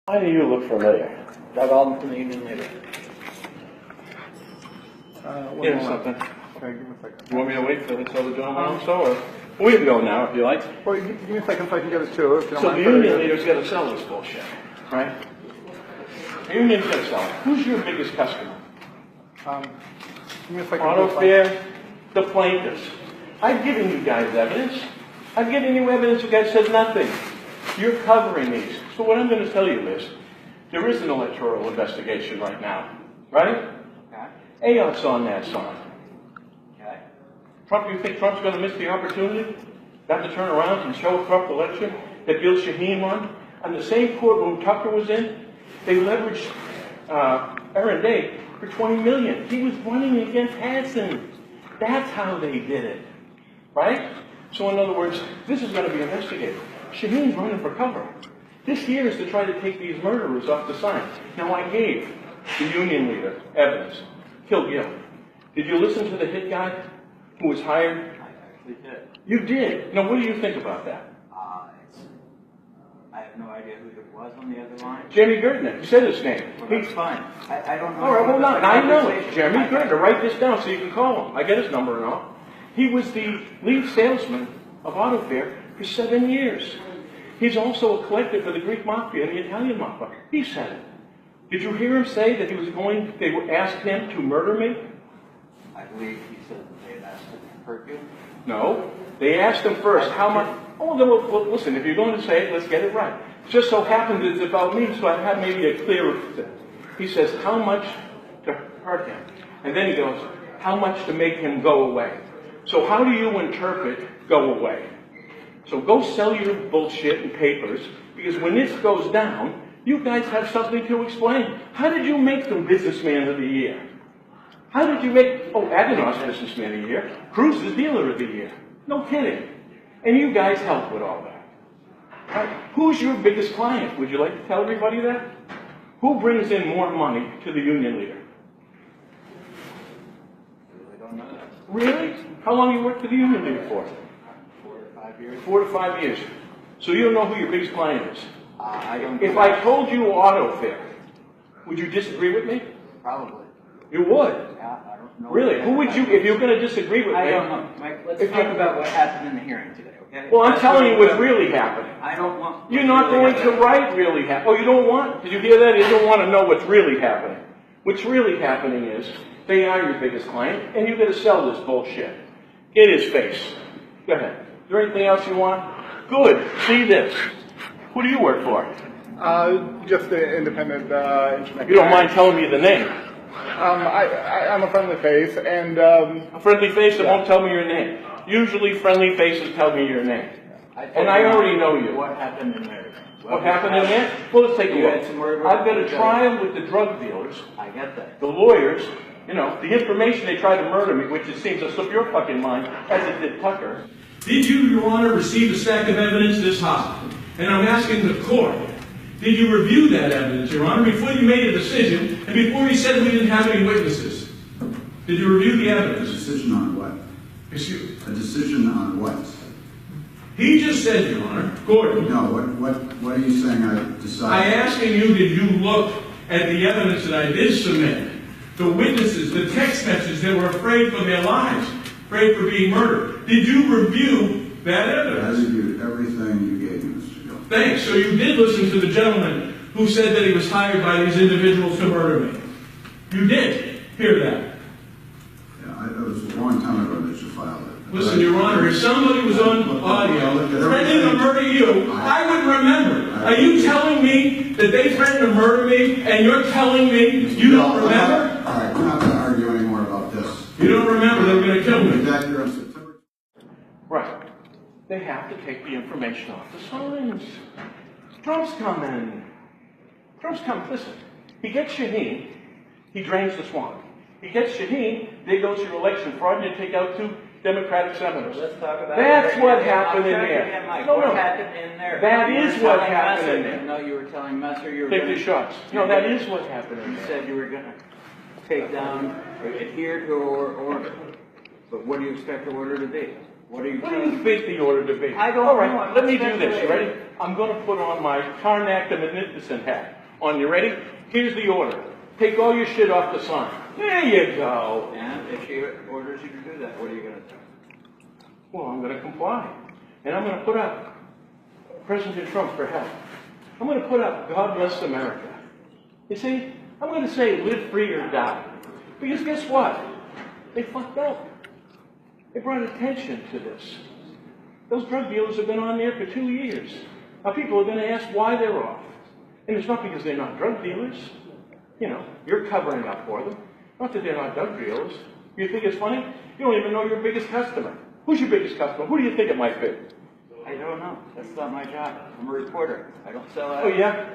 Why do you look familiar? Doug Alden from the Union Leader. Here's something. Okay, give me a second. You want me to wait for this other gentleman also, or? We can go now if you like. Well, give me a second so I can get it too, if you don't So the mind. union leader's got to sell this bullshit, right? The union's got to sell it. Who's your biggest customer? Give me a second. Auto Fair, the plaintiffs. I've given you guys evidence. I've given you evidence. You guys said nothing. You're covering these. So what I'm going to tell you is, there is an electoral investigation right now, right? Okay. AOC's on that side. Okay. Trump, you think Trump's going to miss the opportunity? Not to turn around and show a corrupt election that Gill Shaheen won? On the same courtroom Tucker was in, they leveraged Aaron Day for $20 million. He was running against Hansen. That's how they did it, right? So in other words, this is going to be investigated. Shaheen's running for cover. This here is to try to take these murderers off the sign. Now I gave the union leader evidence. Kill Gill. Did you listen to the hit guy who was hired? I actually did. You did. Now what do you think about that? I have no idea who it was on the other line. Jeremy Gertner. You said his name. Well, that's fine. I don't know. All right, hold on. I know it. Jeremy Gertner. Write this down so you can call him. I get his number and all. He was the lead salesman of Auto Fair for 7 years. He's also a collector for the Greek Mafia and the Italian Mafia. He said it. Did you hear him say that he was going, they would ask him to murder me? I believe he said that they had asked him to hurt you. No. They asked him first, how much? Oh, then well, listen, if you're going to say it, let's get it right. It just so happens it's about me, so I have maybe a clearer. He says, how much to hurt him? And then he goes, how much to make him go away? So how do you interpret go away? So go sell your bullshit and papers, because when this goes down, you guys have something to explain. How did you make them Businessman of the Year? How did you make, Adenau's Businessman of the Year, Cruz is Dealer of the Year. No kidding. And you guys help with all that. Right? Who's your biggest client? Would you like to tell everybody that? Who brings in more money to the union leader? I don't know that. Really? How long you worked for the union leader for? 4 to 5 years. 4 to 5 years. So you don't know who your biggest client is? I don't. If I told you Auto Fair, would you disagree with me? Probably. You would. Yeah, I don't know. Really? Who would you, if you're going to disagree with me? I don't know. Mike, let's If talk you- about what happened in the hearing today, okay? Well, I'm telling you what's really happening. I don't want. You're not going to write really happen. Oh, you don't want? Did you hear that? You don't want to know what's really happening. What's really happening is they are your biggest client, and you're going to sell this bullshit. Get his face. Go ahead. Is there anything else you want? Good. See this. Who do you work for? Just the independent internet. You don't mind telling me the name? I'm a friendly face, and A friendly face that won't tell me your name. Usually friendly faces tell me your name. And I already know you. What happened in there? What happened in there? Well, let's take a You had some look. word I've got a with- trial with the drug dealers. I get that. The lawyers, the information they tried to murder me, which it seems to slip your fucking mind, as it did Tucker. Did you, Your Honor, receive a stack of evidence this high? And I'm asking the court, did you review that evidence, Your Honor, before you made a decision and before you said we didn't have any witnesses? Did you review the A evidence? decision on what? Excuse me. A decision on what? He just said, Your Honor, Gordon, No, what are you saying I I decided? asking you, did you look at the evidence that I did submit? The witnesses, the text messages that were afraid for their lives, afraid for being murdered. Did you review that I evidence? reviewed everything you gave me, Mr. Gill. Thanks. So you did listen to the gentleman who said that he was hired by these individuals to murder me. You did hear that. Yeah, it was a long time ago that you filed it. Listen, Your Honor, if somebody was on audio threatening to murder you, I would remember. Are you telling me that they threatened to murder me, and you're telling me you don't remember? All right, we're not going to argue anymore about this. You don't remember they were going to kill We'll be me. back here on September. Right. They have to take the information off the signs. Trump's coming. Trump's coming. Listen, he gets Shaheen, he drains the swamp. He gets Shaheen, there goes your election fraud, and you take out 2 Democratic senators. Let's talk about That's it. what happened in I'll check there. again, Mike. No, What no. happened in there? That You were is what telling happened Messer. in there. No, you were telling Messer you were Take gonna, the shots. No, that is what happened in You there. said you were going to take down or adhere to our order. But what do you expect the order to be? What are you What do telling you think the order to be? I don't All right, know. I'm let me do not this. You ready? speculating. I'm going to put on my Karnak the Magnificent hat. On, you ready? Here's the order. Take all your shit off the sign. There you go. And if she orders you to do that, what are you going to do? Well, I'm going to comply. And I'm going to put up President Trump for help. I'm going to put up God Bless America. You see, I'm going to say live free or die. Because guess what? They fucked up. They brought attention to this. Those drug dealers have been on there for 2 years. Now people are going to ask why they're off. And it's not because they're not drug dealers. You know, you're covering up for them. Not that they're not drug dealers. You think it's funny? You don't even know your biggest customer. Who's your biggest customer? Who do you think it might be? I don't know. That's not my job. I'm a reporter. I don't sell that. Oh, yeah?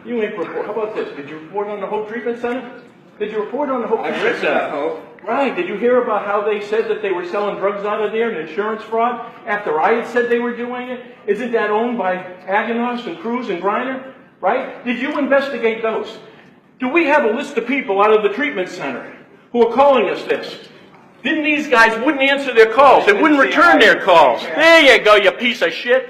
You ain't report. How about this? Did you report on the Hope Treatment Center? Did you report on the Hope I've Treatment written Center? about Hope. Right. Did you hear about how they said that they were selling drugs out of there and insurance fraud after I had said they were doing it? Isn't that owned by Aganos and Cruz and Griner? Right? Did you investigate those? Do we have a list of people out of the treatment center who are calling us this? Didn't these guys wouldn't answer their calls? They wouldn't return their calls. There you go, you piece of shit.